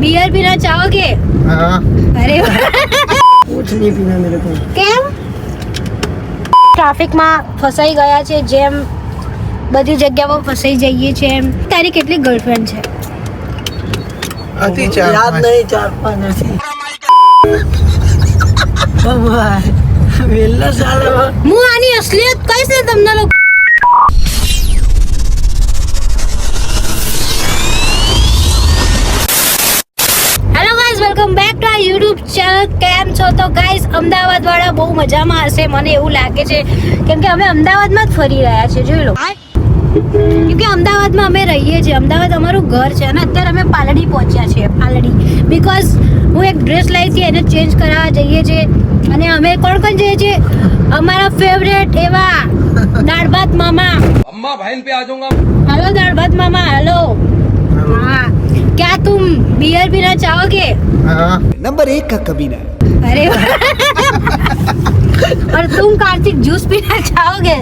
Beer पीना चाहोगे? अरे कुछ नहीं पीना मेरे को। કેમ? ટ્રાફિકમાં ફસાઈ ગયા છે, જેમ બધી જગ્યામાં ફસાઈ જઈએ છે એમ. તારી કેટલી ગર્લફ્રેન્ડ છે? હતી યાદ નહીં, 4-5 હતી. વેલા સાલે હું આની અસલિયત કહીશ ને તમને લોકો. Welcome back to our YouTube channel. કેમ છો? તો ગાઈઝ, અમદાવાદ વાળા બહુ મજામાં હશે, મને એવું લાગે છે, કેમ કે અમે અમદાવાદમાં જ ફરી રહ્યા છીએ. જોઈ લો, કેમ કે અમદાવાદમાં અમે રહીએ છીએ, અમદાવાદ અમારું ઘર છે. અને અત્યારે અમે પાલડી પહોંચ્યા છીએ. પાલડી બીકોઝ હું એક ડ્રેસ લાવી હતી, એને ચેન્જ કરાવવા જઈએ છીએ. અને અમે કોણ કોણ જઈએ છીએ? અમારા ફેવરેટ એવા દાળ ભાત મામા. अम्मा बहन पे आ जाऊंगा. हेलो दाल भात मामा, हेलो. हाँ, क्या तुम बियर पीना चाहोगे? नंबर 1 का कमीना. अरे और तुम कार्तिक जूस पीना चाहोगे?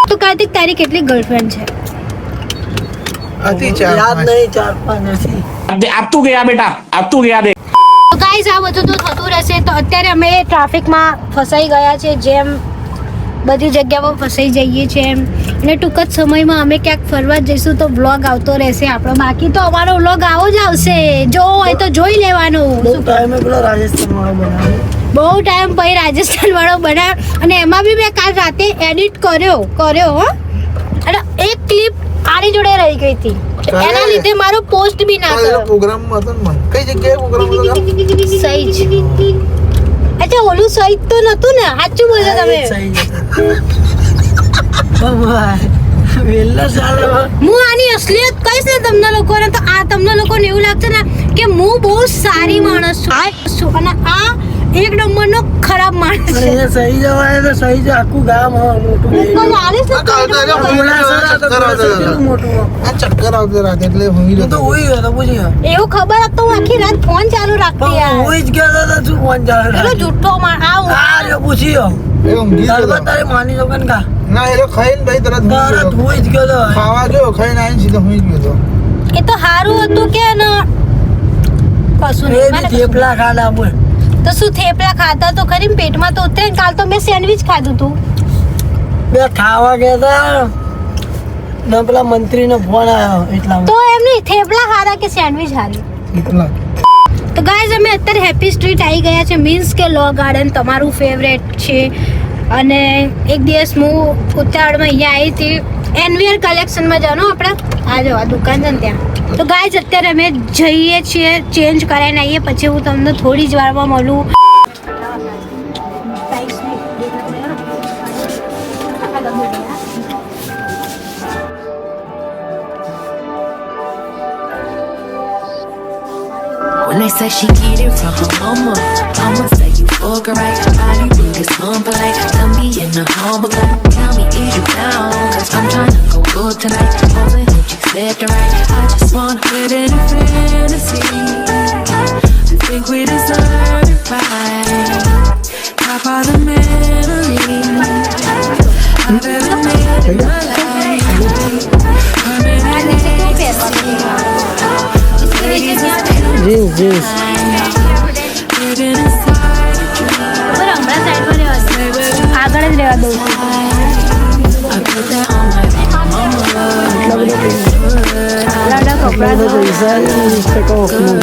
तो कार्तिक, तारी કેટલી ગર્લફ્રેન્ડ છે? હતી યાદ નહીં, 4-5 હતી. अब तू गया बेटा, अब तू गया दे. તો ગાઈસ, આ બધું તો થતું રહેશે. તો અત્યારે અમે ટ્રાફિકમાં ફસાઈ ગયા છે, જેમ બધી જગ્યામાં ફસાઈ જઈએ છીએ એમ. અને ટૂંક જ સમયમાં અમે ક્યાંક ફરવા જઈશું, તો વ્લોગ આવતો રહેશે આપણો. બાકી તો અમારો વ્લોગ આવો જ આવશે, જો હોય તો જોઈ લેવાનું. બહુ ટાઈમે પેલો રાજસ્થાન વાળો બનાવ્યો, બહુ ટાઈમ પછી રાજસ્થાન વાળો બનાવ્યો. અને એમાં બી મેં કાલ રાતે એડિટ કર્યો હો. અને એક ક્લિપ આની જોડે રહી ગઈ હતી, એના લીધે મારો પોસ્ટ બી ના કર્યો. પ્રોગ્રામમાં હતો ને. કઈ જગ્યાએ પ્રોગ્રામ હતો? સહી જ. અચ્છા, ઓલું સહી તો નતું ને? સાચું બોલો તમે. વેલા સાલે હું આની અસલિયત કહીશ ને તમને લોકોને, તો આ તમને લોકોને એવું લાગશે ને કે હું બહુ સારી માણસ છું, અને આ એક નંબરનો ખરાબ માણસ છે. સહી જવાય તો સહી જ આખું ગામ મોટું તો મારીશ ને ચક્કર આવતો રાતે એટલે હું તો હોઈ ગયો પૂછી એવું ખબર હતું તો હું આખી રાત ફોન ચાલુ રાખતી યાર. હોઈ જ ગયો તો શું ફોન ચાલુ પેલો જુઠ્ઠો આ પૂછ્યો તારે માની લો કન કા ના એ ખાઈને ભાઈ તરત હોઈ જ ગયો તો ખાવા જો ખાઈને આવીને સીધો હોઈ ગયો તો. એ તો સારું હતું કે ને કશું નહીં. થેપલા ખાડા બોલ તો શું થેપલા ખાતા તો ખરી ને પેટમાં તો ઉતરે ને. કાલ તો મેં સેન્ડવિચ ખાધું હતું. બે ખાવા ગયા હતા ને પેલા મંત્રીનો ફોન આવ્યો એટલા તો એમ નહીં, થેપલા ખાધા કે સેન્ડવિચ ખાધી? એટલા. તો ગાઈઝ, અમે અત્યારે હેપી સ્ટ્રીટ આવી ગયા છે, મીન્સ કે લો ગાર્ડન તમારું ફેવરેટ છે. અને એક દિવસ હું ઉત્તરાયણમાં અહીંયા આવી હતી, એનવીઆર કલેક્શનમાં જવાનું આપણે. આ જો આ દુકાન છે ને ત્યાં. તો ગાઈઝ, અત્યારે અમે જઈએ છીએ, ચેન્જ કરાવીને આવીએ, પછી હું તમને થોડી જ વારમાં મળું. When they say she get it from her mama, I'ma say you fuck her right. Body rude is humble like tell me in the humble like tell me is you down? Cause I'm tryna go good tonight. All the hit you said to right. I just wanna live in a fantasy. I think we deserve it right. Top of the memories I've ever made in my life. Jeans jeans આગળ જ રહેવા દઉં કપડા તો પૈસા 20% ઓફમાં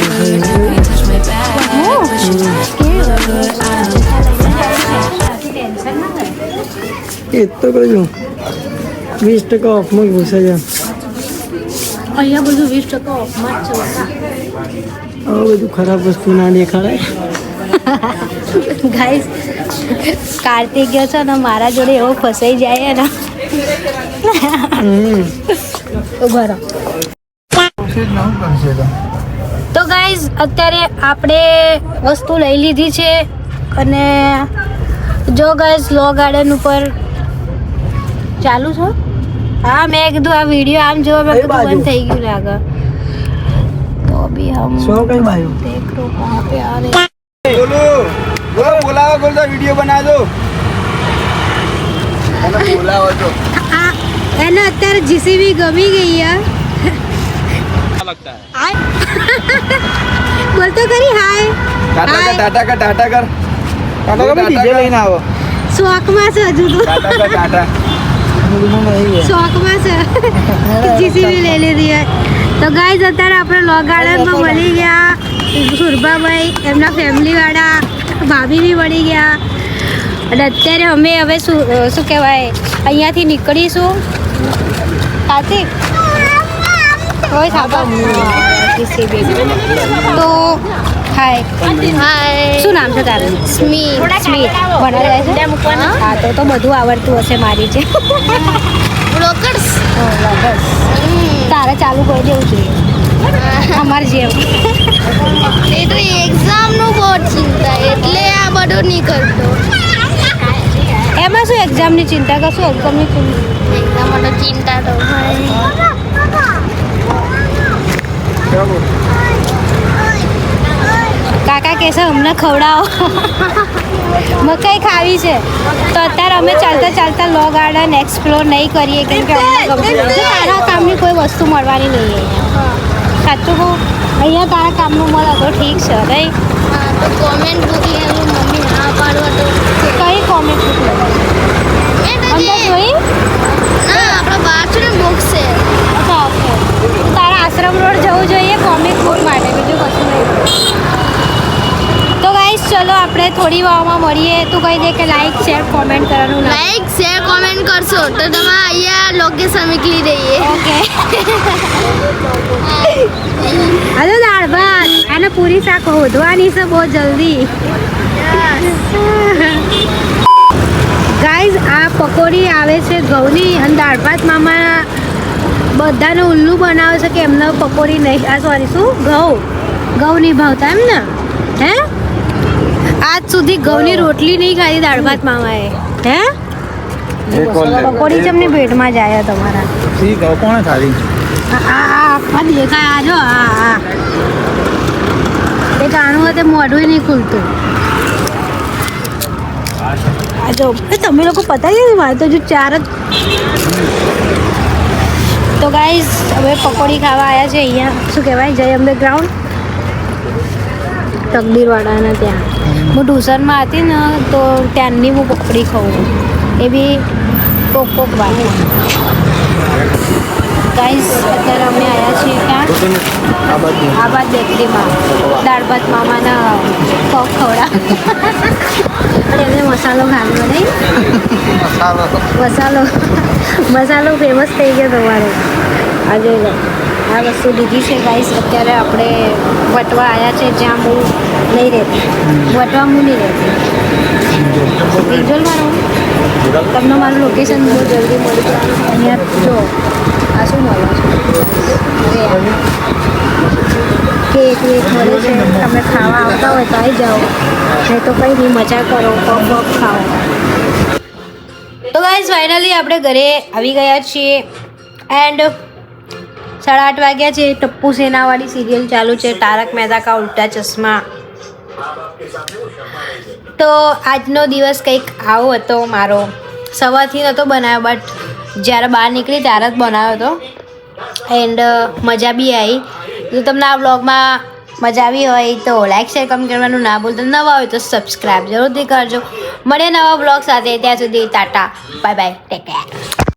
એ તો કહ્યું 20% ઓફમાં ઘૂસે છે. અહીંયા બધું 20% ઓફમાં જ છે. આ બધું ખરાબ વસ્તુ ના દેખાડાય. ગાઈસ, કાર્તિક ગયો છે ને મારા જોડે એવો ફસાઈ જાય ને. ઉભા રહો. તો ગાઈસ, અત્યારે આપણે વસ્તુ લઈ લીધી છે. અને જો ગાઈસ, લો ગાર્ડન ઉપર ચાલુ છો. હા, મેં કીધું આ વિડીયો આમ જોવા મેં કીધું બંધ થઈ ગયું લાગે. તો અભી હમ સો કઈ બાયો દેખ લો કહાં पे आ रहे. बोलो बोलो बोलाओ बोल दो वीडियो बना दो बोलाओ तो એને અત્યારે જીસીબી ગમી ગઈ लगता है બોલતો કરી હાય टाटा कर टाटा कर टाटा कर કાકા કઈ ડીજે લઈને આવો શોખમાં છે હજુ તો टाटा कर टाटा શોખમાં છે જીસીબી લઈ લીધી હોય તો ગાઈઝ અત્યારે આપણે લો ગાર્ડનમાં મળી ગયા સુરભાભાઈ એમના ફેમિલી વાળા ભાભી બી મળી ગયા અને અત્યારે અમે હવે શું કહેવાય અહીંયાથી નીકળીશું સાચી હોય સાબા જીસીબી તો હાય શું નામ છે તારું સ્મિત ભણા જાય છે હા તો બધું આવડતું હશે મારી છે બ્લોકર્સ તારે ચાલુ કરી દેવું જોઈએ અમારે જેવું એ તો એક્ઝામનું બહુ ચિંતા એટલે આ બધું નહીં કરતો એમાં શું એક્ઝામની ચિંતા કરશું એક્ઝામની ચિંતા એક્ઝામમાં તો ચિંતા તો હોય કાકા કહેશે અમને ખવડાવો મકાઈ ખાવી છે તો અત્યારે અમે ચાલતા ચાલતા લો ગાર્ડન એક્સપ્લોર નહીં કરીએ કેમ કે અમને ગમતું નથી. તારા કામની કોઈ વસ્તુ મળવાની નહીં અહીંયા સાચું કહું અહીંયા તારા કામનું મળે તો ઠીક છે નહીં હા તો કોમેન્ટ બુક લેવું મમ્મી ના પાડવા તો કઈ કોમેન્ટ બુક લેવાની અંદર જોઈ ના આપણા બાજુની બુક છે અચ્છા ઓકે તારા આશ્રમ રોડ જવું જોઈએ કોમિક બુક માટે બીજું કશું નહીં. તો ગાઈસ ચલો આપણે થોડી વારમાં મળીએ તું કહી દે કે લાઈક શેર કોમેન્ટ કરવાનું ના લાઈક શેર કોમેન્ટ કરશો તો તમે અહીંયા લોકેશન મોકલી દઈએ ઓકે હલો દાળ ભાત અને પૂરી શાક હોધવાની છે બહુ જલ્દી ગાઈઝ આ પકોડી આવે છે ઘઉંની અને દાળ ભાત મામા બધાને ઉલ્લુ બનાવે છે કે એમને પકોડી નહીં આ સોરી શું ઘઉં નહીં ભાવતા એમ ને હે આજ સુધી ઘઉંની રોટલી નહીં ખાધી દાળ ભાત મામાએ હે પકોડી ચમની ભેટમાં જાય તમારા ઠીક હવે કોણે ખાધી આ દેખાય આજો હા એ ગાણું હતું મોઢું નહીં ખુલતું આજો તમે લોકો પતાવી ને મારે તો જો 4 જ તો ગાઈઝ હવે પકોડી ખાવા આવ્યા છે અહીંયા શું કહેવાય જય અંબે ગ્રાઉન્ડ તકદીરવાળાના ત્યાં હું ટ્યુશનમાં હતી ને તો ત્યાંની હું પકોડી ખાઉં એ બી કોક વાર ગાઈઝ અત્યારે અમે આવ્યા છીએ ક્યાં આબાદ બેકરીમાં દાળ ભાત મામાના પગ ખવડા અને એમને મસાલો ખાવાનો નહીં મસાલો ફેમસ થઈ ગયો તમારો આ જોઈ લો આ વસ્તુ લીધી છે ગાઈસ અત્યારે આપણે વટવા આવ્યા છે જ્યાં હું નહીં રહેતી વટવા હું નહીં રહેતી વિઝ્યુઅલ મારું તમને મારું લોકેશન બહુ જલ્દી મળી જાય અહીંયા જો આ શું મળે છે કેક વેક મળે છે તમે ખાવા આવતા હોય તો આવી જાઓ નહીં તો કંઈ નહીં મજા કરો પગ ખાઓ તો ગાઈઝ ફાઇનલી આપણે ઘરે આવી ગયા છીએ એન્ડ 8:30 વાગ્યા છે ટપ્પુ સેનાવાળી સિરિયલ ચાલુ છે તારક મહેતા કા ઉલ્ટા ચશ્મા તો આજનો દિવસ કંઈક આવો હતો મારો સવારથી નહોતો બનાવ્યો બટ જ્યારે બહાર નીકળી ત્યારે જ બનાવ્યો હતો એન્ડ મજા બી આવી જો તમને આ વ્લોગમાં મજા આવી હોય તો લાઈક શેર કમેન્ટ કરવાનું ના ભૂલતા નવા હોય તો સબસ્ક્રાઈબ જરૂરથી કરજો મળીએ નવા વ્લોગ સાથે ત્યાં સુધી Tata bye bye take care